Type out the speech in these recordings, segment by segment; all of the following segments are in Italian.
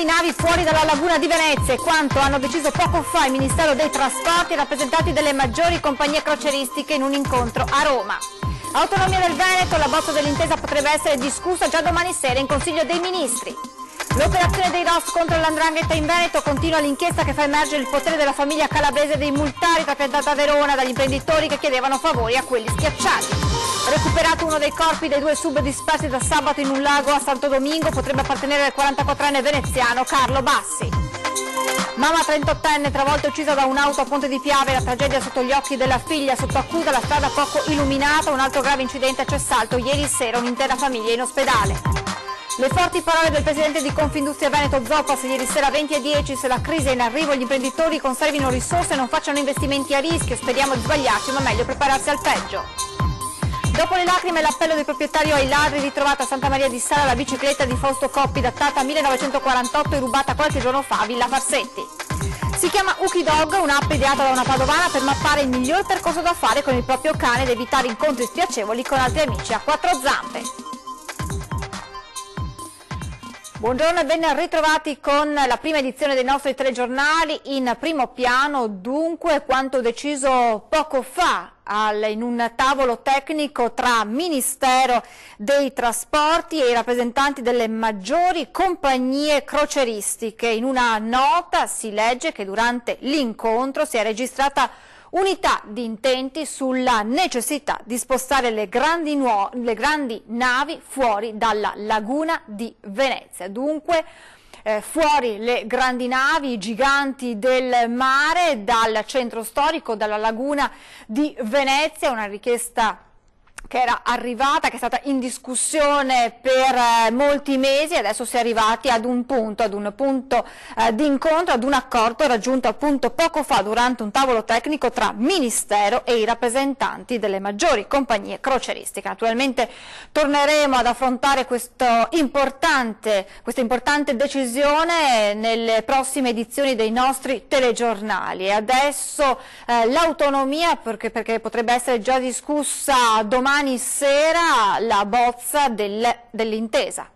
grandi navi fuori dalla laguna di Venezia, e quanto hanno deciso poco fa il Ministero dei Trasporti e i rappresentanti delle maggiori compagnie croceristiche in un incontro a Roma. Autonomia del Veneto, la bozza dell'intesa potrebbe essere discussa già domani sera in Consiglio dei Ministri. L'operazione dei ROS contro l''ndrangheta in Veneto, continua l'inchiesta che fa emergere il potere della famiglia calabrese dei multari trapiantata a Verona dagli imprenditori che chiedevano favori a quelli schiacciati. Recuperato uno dei corpi dei 2 sub dispersi da sabato in un lago a Santo Domingo, potrebbe appartenere al 44enne veneziano Carlo Bassi. Mamma 38enne travolta e uccisa da un'auto a Ponte di Piave, la tragedia sotto gli occhi della figlia, sotto accusa la strada poco illuminata, un altro grave incidente a Cessalto, ieri sera un'intera famiglia in ospedale. Le forti parole del presidente di Confindustria Veneto Zoppas ieri sera 20:10, se la crisi è in arrivo gli imprenditori conservino risorse e non facciano investimenti a rischio, speriamo di sbagliarci ma meglio prepararsi al peggio. Dopo le lacrime l'appello del proprietario ai ladri, ritrovata a Santa Maria di Sala la bicicletta di Fausto Coppi datata 1948 e rubata qualche giorno fa a Villa Farsetti. Si chiama Uki Dog, un'app ideata da una padovana per mappare il miglior percorso da fare con il proprio cane ed evitare incontri spiacevoli con altri amici a 4 zampe. Buongiorno e ben ritrovati con la prima edizione dei nostri telegiornali. In primo piano dunque quanto deciso poco fa in un tavolo tecnico tra Ministero dei Trasporti e i rappresentanti delle maggiori compagnie croceristiche. In una nota si legge che durante l'incontro si è registrata unità di intenti sulla necessità di spostare le grandi navi fuori dalla laguna di Venezia. Dunque fuori le grandi navi, i giganti del mare dal centro storico, dalla laguna di Venezia, una richiesta che era arrivata, che è stata in discussione per molti mesi, adesso si è arrivati ad un punto di incontro, ad un accordo raggiunto appunto poco fa durante un tavolo tecnico tra Ministero e i rappresentanti delle maggiori compagnie croceristiche. Naturalmente torneremo ad affrontare questa importante decisione nelle prossime edizioni dei nostri telegiornali. E adesso l'autonomia, perché potrebbe essere già discussa domani sera la bozza dell'intesa.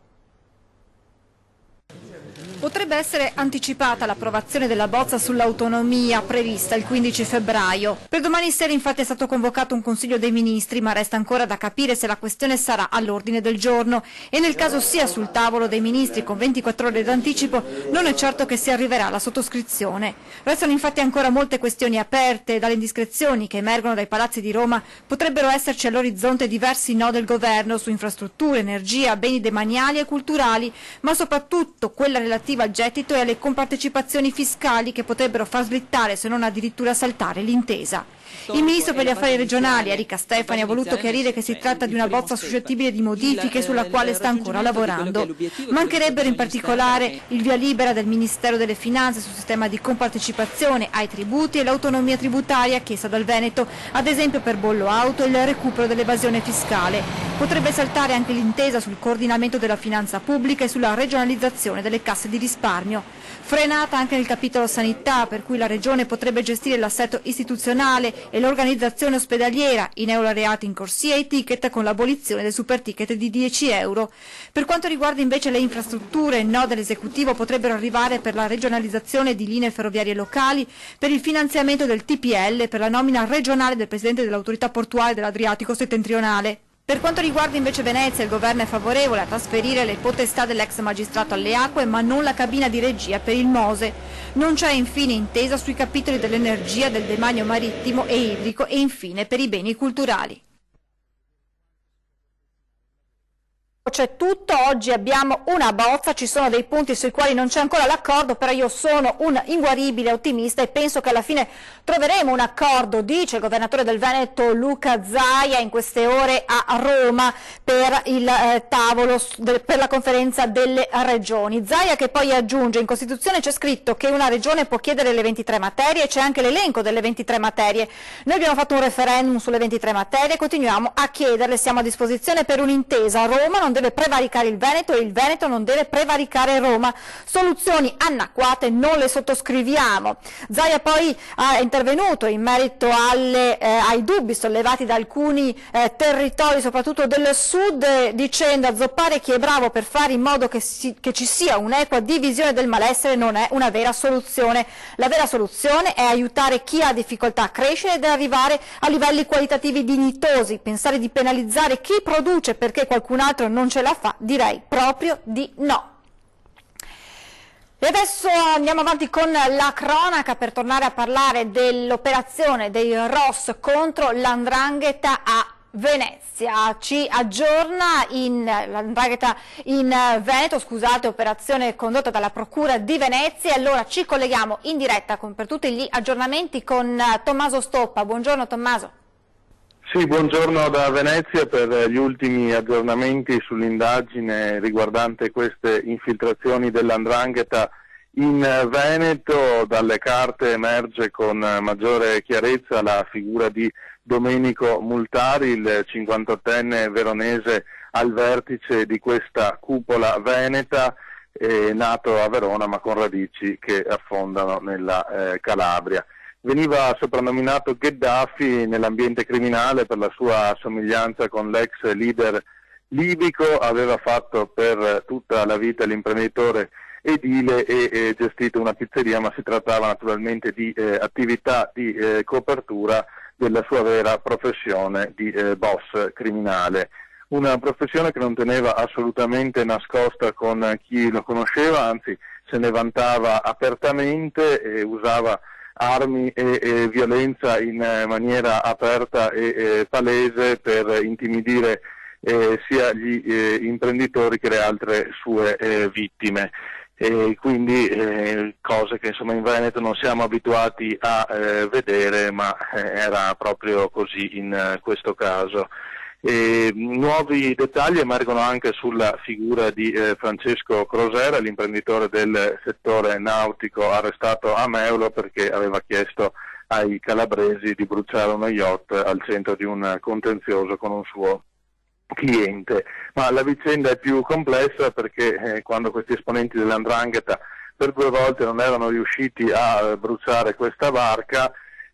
Potrebbe essere anticipata l'approvazione della bozza sull'autonomia prevista il 15 febbraio. Per domani sera infatti è stato convocato un Consiglio dei Ministri, ma resta ancora da capire se la questione sarà all'ordine del giorno e nel caso sia sul tavolo dei Ministri con 24 ore d'anticipo non è certo che si arriverà alla sottoscrizione. Restano infatti ancora molte questioni aperte e dalle indiscrezioni che emergono dai palazzi di Roma potrebbero esserci all'orizzonte diversi no del governo su infrastrutture, energia, beni demaniali e culturali, ma soprattutto quella relativa al gettito e alle compartecipazioni fiscali che potrebbero far slittare, se non addirittura saltare, l'intesa. Il Ministro per gli Affari Regionali, Enrica Stefani, ha voluto chiarire che si tratta di una bozza suscettibile di modifiche sulla quale sta ancora lavorando. Mancherebbero in particolare il via libera del Ministero delle Finanze sul sistema di compartecipazione ai tributi e l'autonomia tributaria chiesta dal Veneto, ad esempio per bollo auto e il recupero dell'evasione fiscale. Potrebbe saltare anche l'intesa sul coordinamento della finanza pubblica e sulla regionalizzazione delle casse di risparmio. Frenata anche nel capitolo sanità, per cui la Regione potrebbe gestire l'assetto istituzionale e l'organizzazione ospedaliera, i neolaureati in corsia e i ticket con l'abolizione del super ticket di 10 euro. Per quanto riguarda invece le infrastrutture, no dell'esecutivo potrebbero arrivare per la regionalizzazione di linee ferroviarie locali, per il finanziamento del TPL, per la nomina regionale del Presidente dell'autorità portuale dell'Adriatico settentrionale. Per quanto riguarda invece Venezia, il governo è favorevole a trasferire le potestà dell'ex magistrato alle acque, ma non la cabina di regia per il Mose. Non c'è infine intesa sui capitoli dell'energia, del demanio marittimo e idrico e infine per i beni culturali. C'è tutto, oggi abbiamo una bozza, ci sono dei punti sui quali non c'è ancora l'accordo, però io sono un inguaribile ottimista e penso che alla fine troveremo un accordo, dice il governatore del Veneto Luca Zaia in queste ore a Roma per il tavolo per la conferenza delle regioni. Zaia che poi aggiunge: in Costituzione c'è scritto che una regione può chiedere le 23 materie e c'è anche l'elenco delle 23 materie. Noi abbiamo fatto un referendum sulle 23 materie e continuiamo a chiederle, siamo a disposizione per un'intesa. Roma non deve prevaricare il Veneto e il Veneto non deve prevaricare Roma. Soluzioni annacquate non le sottoscriviamo. Zaia poi è intervenuto in merito ai dubbi sollevati da alcuni territori, soprattutto del sud, dicendo: azzoppare chi è bravo per fare in modo che ci sia un'equa divisione del malessere non è una vera soluzione. La vera soluzione è aiutare chi ha difficoltà a crescere ed arrivare a livelli qualitativi dignitosi. Pensare di penalizzare chi produce perché qualcun altro non ce la fa, direi proprio di no. E adesso andiamo avanti con la cronaca per tornare a parlare dell'operazione dei ROS contro l''ndrangheta a Venezia. Ci aggiorna l''ndrangheta in Veneto, operazione condotta dalla Procura di Venezia. Allora ci colleghiamo in diretta per tutti gli aggiornamenti con Tommaso Stoppa. Buongiorno Tommaso. Sì, buongiorno da Venezia per gli ultimi aggiornamenti sull'indagine riguardante queste infiltrazioni dell''ndrangheta in Veneto. Dalle carte emerge con maggiore chiarezza la figura di Domenico Multari, il 58enne veronese al vertice di questa cupola veneta, nato a Verona ma con radici che affondano nella Calabria. Veniva soprannominato Gheddafi nell'ambiente criminale per la sua somiglianza con l'ex leader libico, aveva fatto per tutta la vita l'imprenditore edile e gestito una pizzeria, ma si trattava naturalmente di attività di copertura della sua vera professione di boss criminale. Una professione che non teneva assolutamente nascosta con chi lo conosceva, anzi se ne vantava apertamente e usava armi e violenza in maniera aperta e palese per intimidire sia gli imprenditori che le altre sue vittime. Quindi cose che insomma in Veneto non siamo abituati a vedere, ma era proprio così in questo caso. Nuovi dettagli emergono anche sulla figura di Francesco Crosera, l'imprenditore del settore nautico arrestato a Meulo perché aveva chiesto ai calabresi di bruciare uno yacht al centro di un contenzioso con un suo cliente. Ma la vicenda è più complessa perché quando questi esponenti dell''ndrangheta per 2 volte non erano riusciti a bruciare questa barca,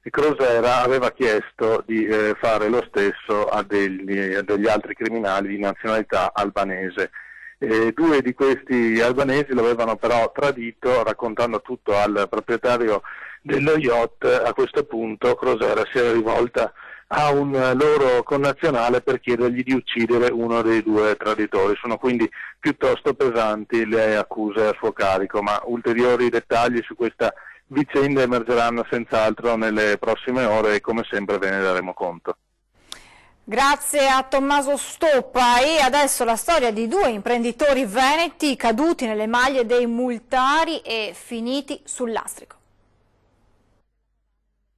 Crosera aveva chiesto di fare lo stesso a degli altri criminali di nazionalità albanese. 2 di questi albanesi lo avevano però tradito, raccontando tutto al proprietario dello yacht. A questo punto Crosera si era rivolta a un loro connazionale per chiedergli di uccidere uno dei 2 traditori. Sono quindi piuttosto pesanti le accuse a suo carico, ma ulteriori dettagli su questa vicende emergeranno senz'altro nelle prossime ore e come sempre ve ne daremo conto. Grazie a Tommaso Stoppa. E adesso la storia di 2 imprenditori veneti caduti nelle maglie dei multari e finiti sul lastrico.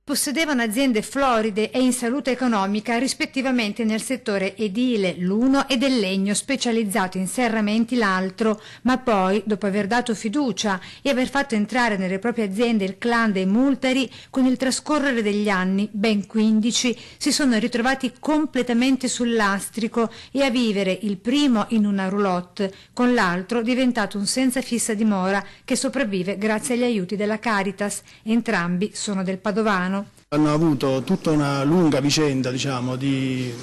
Possedevano aziende floride e in salute economica rispettivamente nel settore edile l'uno e del legno specializzato in serramenti l'altro, ma poi, dopo aver dato fiducia e aver fatto entrare nelle proprie aziende il clan dei Multari, con il trascorrere degli anni, ben 15, si sono ritrovati completamente sul lastrico e a vivere il primo in una roulotte, con l'altro diventato un senza fissa dimora che sopravvive grazie agli aiuti della Caritas. Entrambi sono del Padovano. Hanno avuto tutta una lunga vicenda di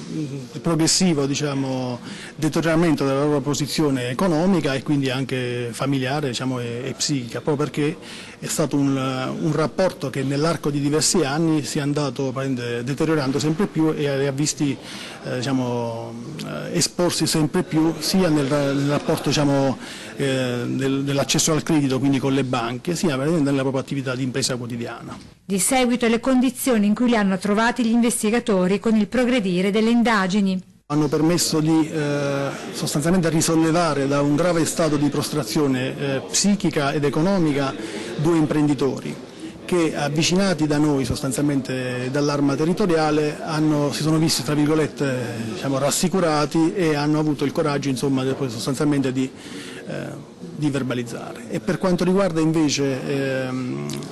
progressivo deterioramento della loro posizione economica e quindi anche familiare e psichica, proprio perché è stato un rapporto che nell'arco di diversi anni si è andato deteriorando sempre più e ha visti esporsi sempre più sia nel rapporto dell'accesso al credito, quindi con le banche, sia nella propria attività di impresa quotidiana. Di seguito alle condizioni in cui li hanno trovati gli investigatori con il progredire delle indagini. Hanno permesso di sostanzialmente risollevare da un grave stato di prostrazione psichica ed economica 2 imprenditori che, avvicinati da noi sostanzialmente dall'arma territoriale, si sono visti tra virgolette rassicurati e hanno avuto il coraggio sostanzialmente di di verbalizzare. E per quanto riguarda invece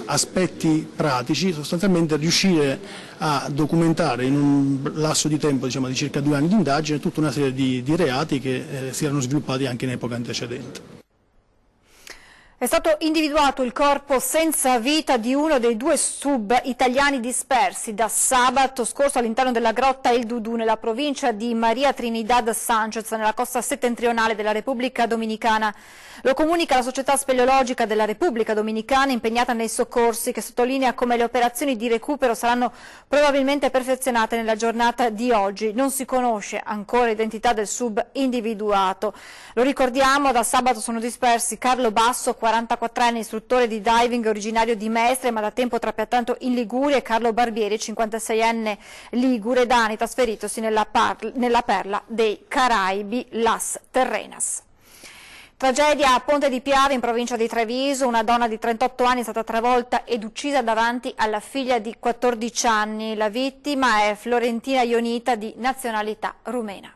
aspetti pratici, sostanzialmente riuscire a documentare in un lasso di tempo, diciamo, di circa 2 anni di indagine tutta una serie di reati che si erano sviluppati anche in epoca antecedente. È stato individuato il corpo senza vita di uno dei 2 sub italiani dispersi da sabato scorso all'interno della grotta El Dudu nella provincia di Maria Trinidad Sanchez nella costa settentrionale della Repubblica Dominicana. Lo comunica la Società Speleologica della Repubblica Dominicana impegnata nei soccorsi, che sottolinea come le operazioni di recupero saranno probabilmente perfezionate nella giornata di oggi. Non si conosce ancora l'identità del sub individuato. Lo ricordiamo, da sabato sono dispersi Carlo Basso, 44enne istruttore di diving originario di Mestre ma da tempo trapiantato in Liguria, e Carlo Barbieri, 56enne ligure, da anni trasferitosi nella perla dei Caraibi, Las Terrenas. Tragedia a Ponte di Piave in provincia di Treviso, una donna di 38 anni è stata travolta ed uccisa davanti alla figlia di 14 anni. La vittima è Florentina Ionita di nazionalità rumena.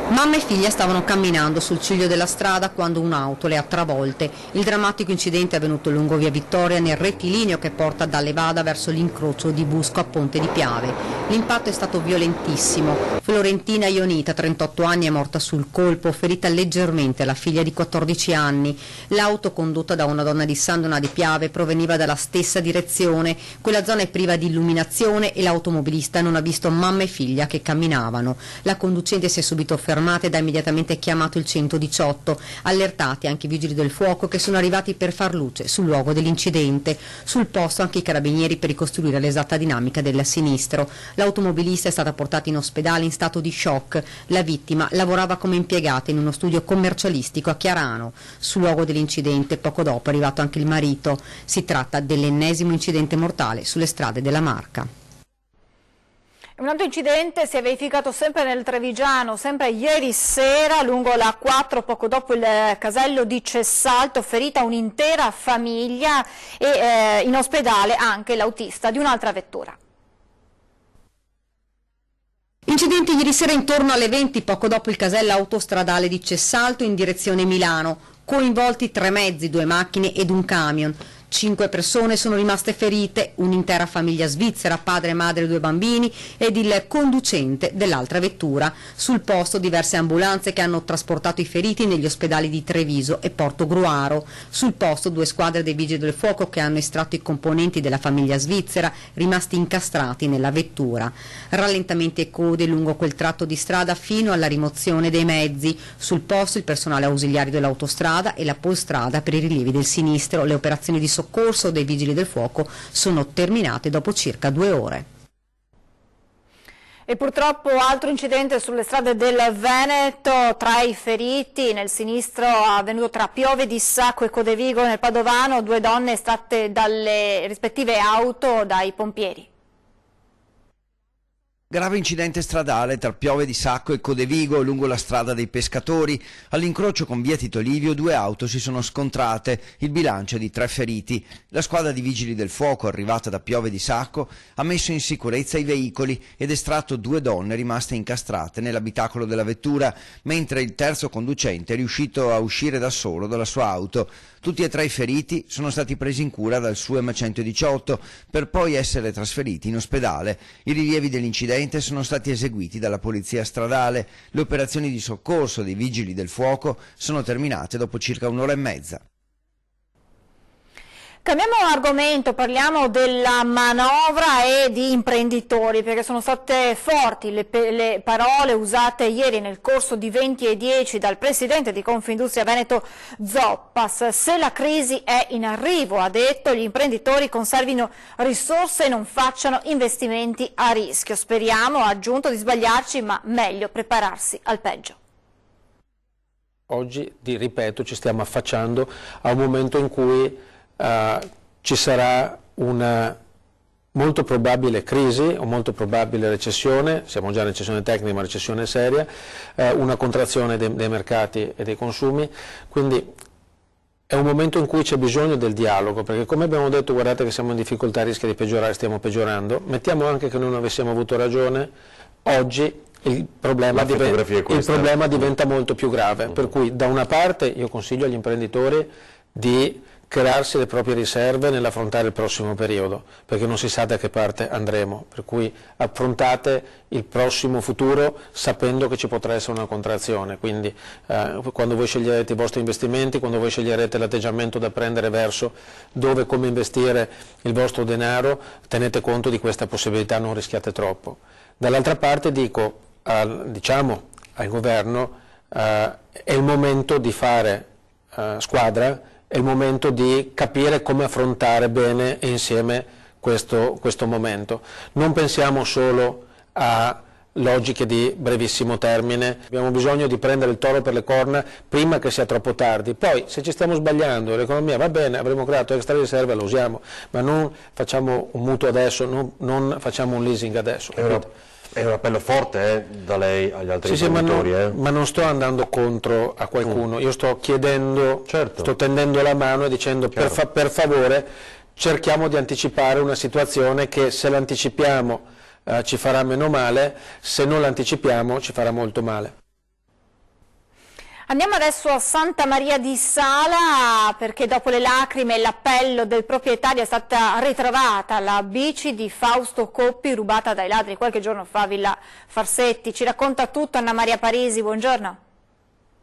Mamma e figlia stavano camminando sul ciglio della strada quando un'auto le ha travolte. Il drammatico incidente è avvenuto lungo via Vittoria, nel rettilineo che porta da Levada verso l'incrocio di Busco a Ponte di Piave. L'impatto è stato violentissimo. Florentina Ionita, 38 anni, è morta sul colpo, ferita leggermente la figlia di 14 anni. L'auto, condotta da una donna di San Donà di Piave, proveniva dalla stessa direzione. Quella zona è priva di illuminazione e l'automobilista non ha visto mamma e figlia che camminavano. La conducente si è subito fermata ed ha immediatamente chiamato il 118, allertati anche i vigili del fuoco che sono arrivati per far luce sul luogo dell'incidente. Sul posto anche i carabinieri per ricostruire l'esatta dinamica del sinistro. L'automobilista è stata portata in ospedale in stato di shock. La vittima lavorava come impiegata in uno studio commercialistico a Chiarano. Sul luogo dell'incidente poco dopo è arrivato anche il marito. Si tratta dell'ennesimo incidente mortale sulle strade della Marca. Un altro incidente si è verificato sempre nel Trevigiano, sempre ieri sera, lungo la 4, poco dopo il casello di Cessalto, ferita un'intera famiglia e in ospedale anche l'autista di un'altra vettura. Incidente ieri sera intorno alle 20, poco dopo il casello autostradale di Cessalto in direzione Milano. Coinvolti 3 mezzi, 2 macchine ed un camion. 5 persone sono rimaste ferite, un'intera famiglia svizzera, padre e madre, 2 bambini ed il conducente dell'altra vettura. Sul posto diverse ambulanze che hanno trasportato i feriti negli ospedali di Treviso e Portogruaro. Sul posto 2 squadre dei vigili del fuoco che hanno estratto i componenti della famiglia svizzera rimasti incastrati nella vettura. Rallentamenti e code lungo quel tratto di strada fino alla rimozione dei mezzi. Sul posto il personale ausiliario dell'autostrada e la polstrada per i rilievi del sinistro. Le operazioni di soccorso dei vigili del fuoco sono terminate dopo circa 2 ore. E purtroppo altro incidente sulle strade del Veneto, 3 i feriti, nel sinistro avvenuto tra Piove di Sacco e Codevigo nel Padovano, 2 donne estratte dalle rispettive auto dai pompieri. Grave incidente stradale tra Piove di Sacco e Codevigo lungo la strada dei Pescatori. All'incrocio con via Tito Livio 2 auto si sono scontrate, il bilancio è di 3 feriti. La squadra di vigili del fuoco arrivata da Piove di Sacco ha messo in sicurezza i veicoli ed estratto 2 donne rimaste incastrate nell'abitacolo della vettura, mentre il terzo conducente è riuscito a uscire da solo dalla sua auto. Tutti e 3 i feriti sono stati presi in cura dal SUEM 118 per poi essere trasferiti in ospedale. I rilievi dell'incidente sono stati eseguiti dalla polizia stradale. Le operazioni di soccorso dei vigili del fuoco sono terminate dopo circa 1 ora e mezza. Cambiamo argomento, parliamo della manovra e di imprenditori, perché sono state forti le parole usate ieri nel corso di 20 e 10 dal presidente di Confindustria Veneto Zoppas. Se la crisi è in arrivo, ha detto, gli imprenditori conservino risorse e non facciano investimenti a rischio. Speriamo, ha aggiunto, di sbagliarci, ma meglio prepararsi al peggio. Oggi, ripeto, ci stiamo affacciando a un momento in cui ci sarà una molto probabile crisi o molto probabile recessione, siamo già in recessione tecnica ma recessione seria, una contrazione dei mercati e dei consumi, quindi è un momento in cui c'è bisogno del dialogo, perché come abbiamo detto, guardate che siamo in difficoltà, rischia di peggiorare, stiamo peggiorando, mettiamo anche che non avessimo avuto ragione, oggi il problema diventa molto più grave. Per cui da una parte io consiglio agli imprenditori di crearsi le proprie riserve nell'affrontare il prossimo periodo, perché non si sa da che parte andremo, per cui affrontate il prossimo futuro sapendo che ci potrà essere una contrazione, quindi quando voi sceglierete i vostri investimenti, quando voi sceglierete l'atteggiamento da prendere verso dove e come investire il vostro denaro, tenete conto di questa possibilità, non rischiate troppo. Dall'altra parte diciamo al governo è il momento di fare squadra, è il momento di capire come affrontare bene e insieme questo momento. Non pensiamo solo a logiche di brevissimo termine, abbiamo bisogno di prendere il toro per le corna prima che sia troppo tardi. Poi se ci stiamo sbagliando, l'economia va bene, avremo creato extra riserve, lo usiamo, ma non facciamo un mutuo adesso, non facciamo un leasing adesso. È un appello forte da lei agli altri imprenditori. Ma non sto andando contro a qualcuno, io sto chiedendo, sto tendendo la mano e dicendo per favore cerchiamo di anticipare una situazione che se l'anticipiamo ci farà meno male, se non l'anticipiamo ci farà molto male. Andiamo adesso a Santa Maria di Sala, perché dopo le lacrime e l'appello del proprietario è stata ritrovata la bici di Fausto Coppi rubata dai ladri qualche giorno fa a Villa Farsetti. Ci racconta tutto Anna Maria Parisi, buongiorno.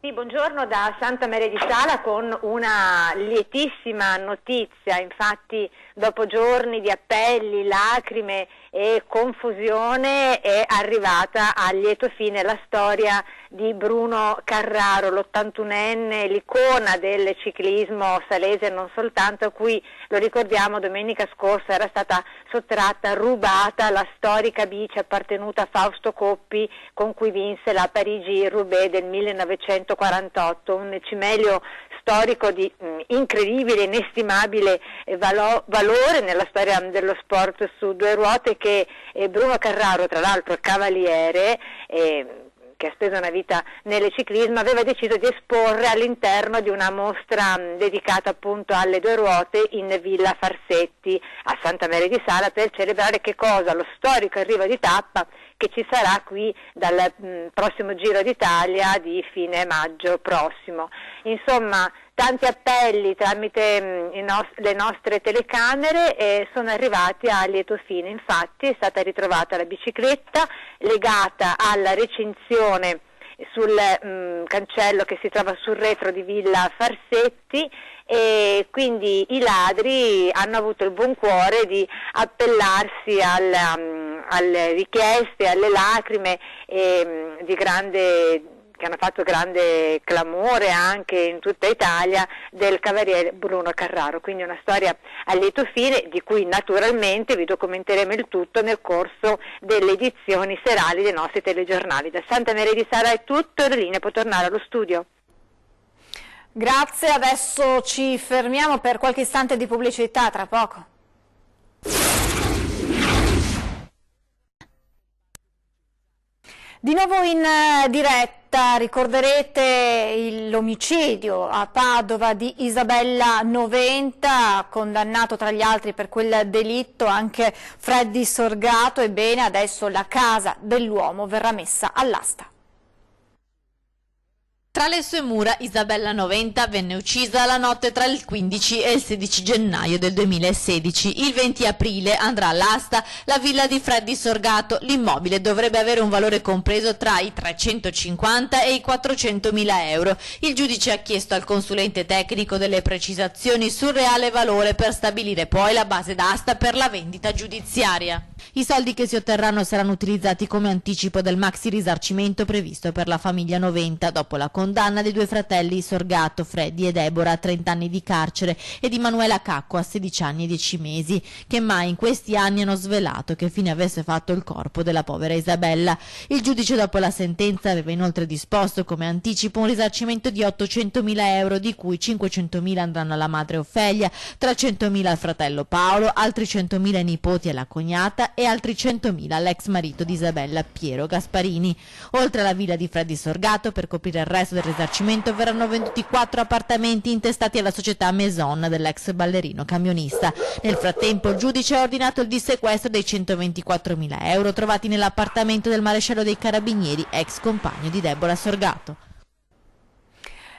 Sì, buongiorno da Santa Maria di Sala con una lietissima notizia. Infatti dopo giorni di appelli, lacrime e confusione è arrivata a lieto fine la storia di Bruno Carraro, l'81enne, l'icona del ciclismo salese e non soltanto, a cui, lo ricordiamo, domenica scorsa era stata sottratta, rubata la storica bici appartenuta a Fausto Coppi con cui vinse la Parigi-Roubaix del 1948, un cimelio storico di incredibile, inestimabile valore nella storia dello sport su due ruote, che Bruno Carraro, tra l'altro cavaliere, che ha speso una vita nel ciclismo, aveva deciso di esporre all'interno di una mostra dedicata appunto alle due ruote in Villa Farsetti a Santa Maria di Sala, per celebrare che cosa? Lo storico arrivo di tappa che ci sarà qui dal prossimo Giro d'Italia di fine maggio prossimo. Insomma, tanti appelli tramite le nostre telecamere sono arrivati a lieto fine. Infatti è stata ritrovata la bicicletta legata alla recinzione sul cancello che si trova sul retro di Villa Farsetti, e quindi i ladri hanno avuto il buon cuore di appellarsi alle richieste, alle lacrime che hanno fatto grande clamore anche in tutta Italia, del cavaliere Bruno Carraro. Quindi una storia a lieto fine, di cui naturalmente vi documenteremo il tutto nel corso delle edizioni serali dei nostri telegiornali. Da Santa Maria di Sala è tutto, Linea può tornare allo studio. Grazie, adesso ci fermiamo per qualche istante di pubblicità, tra poco. Di nuovo in diretta, ricorderete l'omicidio a Padova di Isabella Noventa, condannato tra gli altri per quel delitto anche Freddy Sorgato. Ebbene, adesso la casa dell'uomo verrà messa all'asta. Tra le sue mura Isabella Noventa venne uccisa la notte tra il 15 e il 16 gennaio del 2016. Il 20 aprile andrà all'asta la villa di Freddy Sorgato. L'immobile dovrebbe avere un valore compreso tra i 350 e i 400.000 euro. Il giudice ha chiesto al consulente tecnico delle precisazioni sul reale valore per stabilire poi la base d'asta per la vendita giudiziaria. I soldi che si otterranno saranno utilizzati come anticipo del maxi risarcimento previsto per la famiglia Noventa dopo la condanna dei due fratelli Sorgato, Freddy e Deborah a 30 anni di carcere e di Manuela Cacco a 16 anni e 10 mesi, che mai in questi anni hanno svelato che fine avesse fatto il corpo della povera Isabella. Il giudice dopo la sentenza aveva inoltre disposto come anticipo un risarcimento di 800.000 euro, di cui 500.000 andranno alla madre Offelia, 300.000 al fratello Paolo, altri 100.000 ai nipoti e alla cognata e altri 100.000 all'ex marito di Isabella, Piero Gasparini. Oltre alla villa di Freddy Sorgato, per coprire il resto del risarcimento verranno venduti 4 appartamenti intestati alla società Maison dell'ex ballerino camionista. Nel frattempo il giudice ha ordinato il dissequestro dei 124.000 euro trovati nell'appartamento del maresciallo dei Carabinieri, ex compagno di Deborah Sorgato.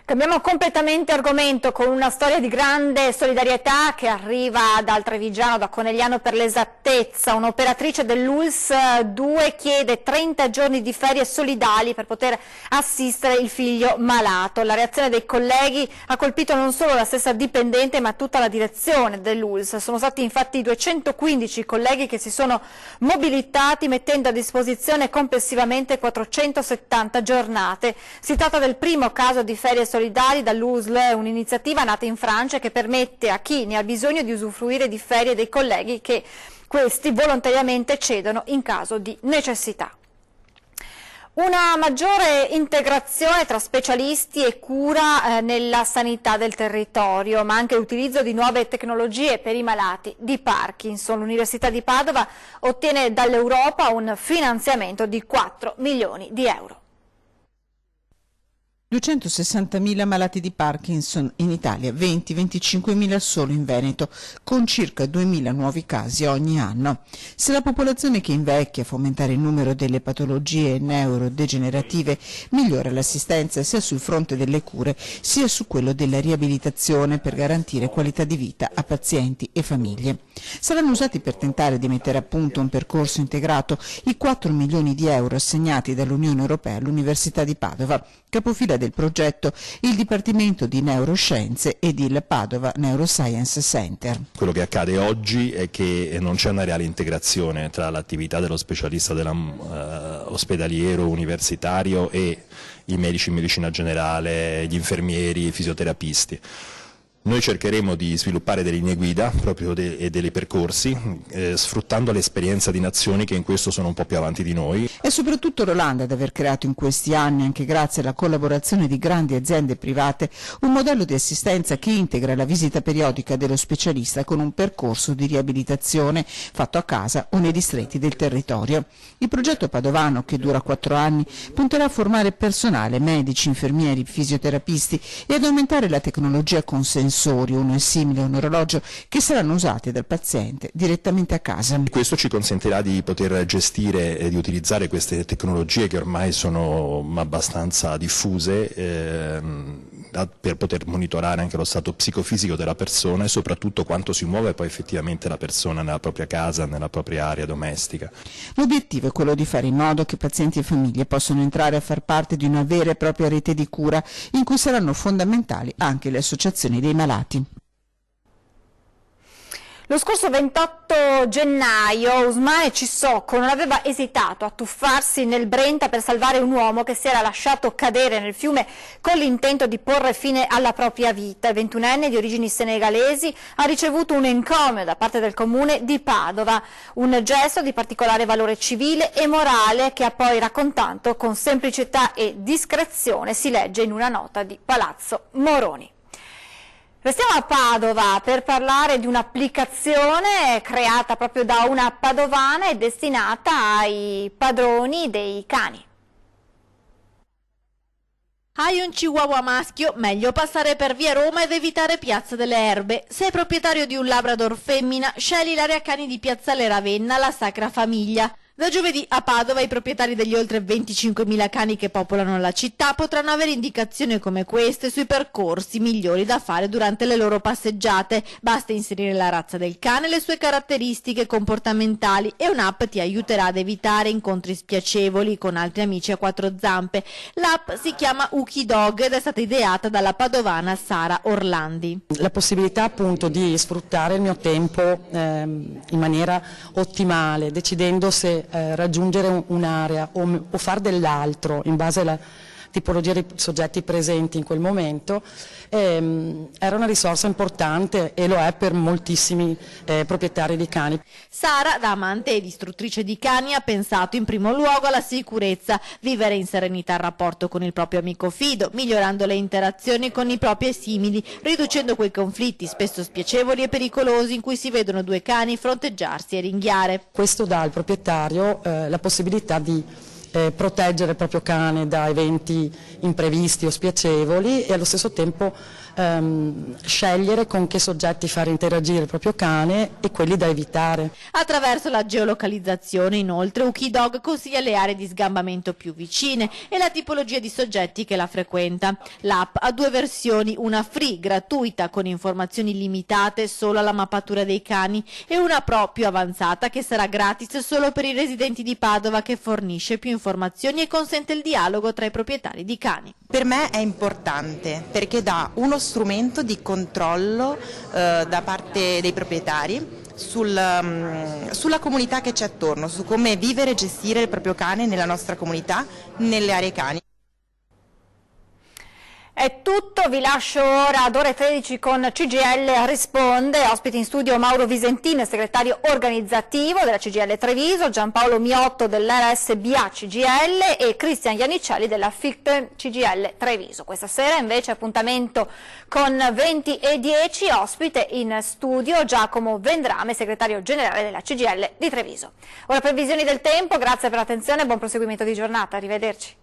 Cambiamo completamente argomento con una storia di grande solidarietà che arriva dal Trevigiano, da Conegliano per l'esattezza. Un'operatrice dell'ULSS 2 chiede 30 giorni di ferie solidali per poter assistere il figlio malato. La reazione dei colleghi ha colpito non solo la stessa dipendente ma tutta la direzione dell'ULSS. Sono stati infatti 215 colleghi che si sono mobilitati mettendo a disposizione complessivamente 470 giornate. Si tratta del primo caso di ferie solidali dall'USL, un'iniziativa nata in Francia che permette a chi ne ha bisogno di usufruire di ferie dei colleghi che questi volontariamente cedono in caso di necessità. Una maggiore integrazione tra specialisti e cura nella sanità del territorio, ma anche l'utilizzo di nuove tecnologie per i malati di Parkinson. L'Università di Padova ottiene dall'Europa un finanziamento di 4 milioni di euro. 260.000 malati di Parkinson in Italia, 20-25.000 solo in Veneto, con circa 2.000 nuovi casi ogni anno. Se la popolazione che invecchia fa aumentare il numero delle patologie neurodegenerative, migliora l'assistenza sia sul fronte delle cure sia su quello della riabilitazione per garantire qualità di vita a pazienti e famiglie. Saranno usati per tentare di mettere a punto un percorso integrato i 4 milioni di euro assegnati dall'Unione Europea all'Università di Padova. Capofila del progetto il Dipartimento di Neuroscienze ed il Padova Neuroscience Center. Quello che accade oggi è che non c'è una reale integrazione tra l'attività dello specialista ospedaliero universitario e i medici in medicina generale, gli infermieri, i fisioterapisti. Noi cercheremo di sviluppare delle linee guida proprio e dei percorsi, sfruttando l'esperienza di nazioni che in questo sono un po' più avanti di noi. È soprattutto l'Olanda ad aver creato in questi anni, anche grazie alla collaborazione di grandi aziende private, un modello di assistenza che integra la visita periodica dello specialista con un percorso di riabilitazione fatto a casa o nei distretti del territorio. Il progetto padovano, che dura 4 anni, punterà a formare personale, medici, infermieri, fisioterapisti e ad aumentare la tecnologia con sensori, uno è simile a un orologio, che saranno usati dal paziente direttamente a casa. Questo ci consentirà di poter gestire e di utilizzare queste tecnologie che ormai sono abbastanza diffuse per poter monitorare anche lo stato psicofisico della persona e soprattutto quanto si muove poi effettivamente la persona nella propria casa, nella propria area domestica. L'obiettivo è quello di fare in modo che pazienti e famiglie possano entrare a far parte di una vera e propria rete di cura in cui saranno fondamentali anche le associazioni dei malati. Lo scorso 28 gennaio Ousmane Cissokho non aveva esitato a tuffarsi nel Brenta per salvare un uomo che si era lasciato cadere nel fiume con l'intento di porre fine alla propria vita. Il 21enne di origini senegalesi ha ricevuto un encomio da parte del comune di Padova, un gesto di particolare valore civile e morale che ha poi raccontato con semplicità e discrezione, si legge in una nota di Palazzo Moroni. Restiamo a Padova per parlare di un'applicazione creata proprio da una padovana e destinata ai padroni dei cani. Hai un chihuahua maschio? Meglio passare per via Roma ed evitare Piazza delle Erbe. Sei proprietario di un Labrador femmina? Scegli l'area cani di Piazzale Ravenna, la Sacra Famiglia. Da giovedì a Padova i proprietari degli oltre 25.000 cani che popolano la città potranno avere indicazioni come queste sui percorsi migliori da fare durante le loro passeggiate. Basta inserire la razza del cane, le sue caratteristiche comportamentali e un'app ti aiuterà ad evitare incontri spiacevoli con altri amici a 4 zampe. L'app si chiama Uki Dog ed è stata ideata dalla padovana Sara Orlandi. La possibilità appunto di sfruttare il mio tempo in maniera ottimale, decidendo se raggiungere un'area o far dell'altro in base alla tipologia di soggetti presenti in quel momento, era una risorsa importante e lo è per moltissimi proprietari di cani. Sara, da amante ed istruttrice di cani, ha pensato in primo luogo alla sicurezza, vivere in serenità il rapporto con il proprio amico fido, migliorando le interazioni con i propri simili, riducendo quei conflitti spesso spiacevoli e pericolosi in cui si vedono due cani fronteggiarsi e ringhiare. Questo dà al proprietario la possibilità di proteggere il proprio cane da eventi imprevisti o spiacevoli e allo stesso tempo scegliere con che soggetti far interagire il proprio cane e quelli da evitare. Attraverso la geolocalizzazione, inoltre, Ukidog consiglia le aree di sgambamento più vicine e la tipologia di soggetti che la frequenta. L'app ha due versioni, una free, gratuita, con informazioni limitate solo alla mappatura dei cani, e una pro più avanzata che sarà gratis solo per i residenti di Padova, che fornisce più informazioni e consente il dialogo tra i proprietari di cani. Per me è importante perché dà uno strumento di controllo da parte dei proprietari sulla comunità che c'è attorno, su come vivere e gestire il proprio cane nella nostra comunità, nelle aree cani. È tutto, vi lascio ora ad ore 13 con CGIL Risponde, ospiti in studio Mauro Visentino, segretario organizzativo della CGIL Treviso, Giampaolo Miotto dell'RSBA CGIL e Cristian Iannicelli della FICT CGIL Treviso. Questa sera invece appuntamento con 20 e 10, ospite in studio Giacomo Vendrame, segretario generale della CGIL di Treviso. Ora previsioni del tempo, grazie per l'attenzione e buon proseguimento di giornata, arrivederci.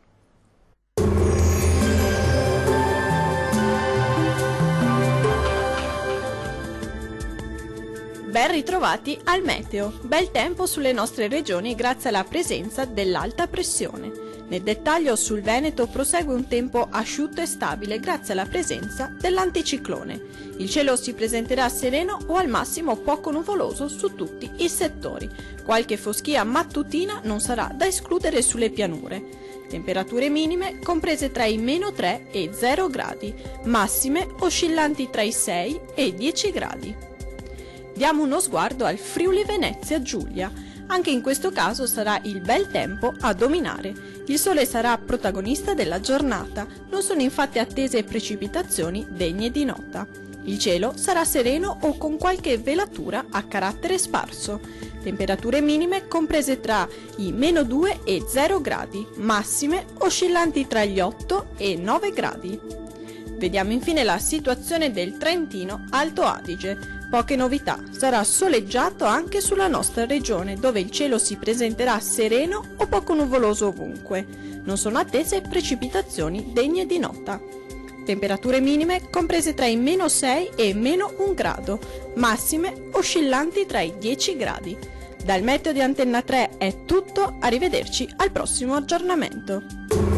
Ben ritrovati al meteo. Bel tempo sulle nostre regioni grazie alla presenza dell'alta pressione. Nel dettaglio sul Veneto prosegue un tempo asciutto e stabile grazie alla presenza dell'anticiclone. Il cielo si presenterà sereno o al massimo poco nuvoloso su tutti i settori. Qualche foschia mattutina non sarà da escludere sulle pianure. Temperature minime comprese tra i -3 e 0 gradi, massime oscillanti tra i 6 e i 10 gradi. Diamo uno sguardo al Friuli Venezia Giulia. Anche in questo caso sarà il bel tempo a dominare. Il sole sarà protagonista della giornata, non sono infatti attese precipitazioni degne di nota. Il cielo sarà sereno o con qualche velatura a carattere sparso. Temperature minime comprese tra i -2 e 0 gradi, massime oscillanti tra gli 8 e 9 gradi. Vediamo infine la situazione del Trentino Alto Adige. Poche novità, sarà soleggiato anche sulla nostra regione, dove il cielo si presenterà sereno o poco nuvoloso ovunque. Non sono attese precipitazioni degne di nota. Temperature minime comprese tra i -6 e -1 grado, massime oscillanti tra i 10 gradi. Dal meteo di Antenna 3 è tutto, arrivederci al prossimo aggiornamento.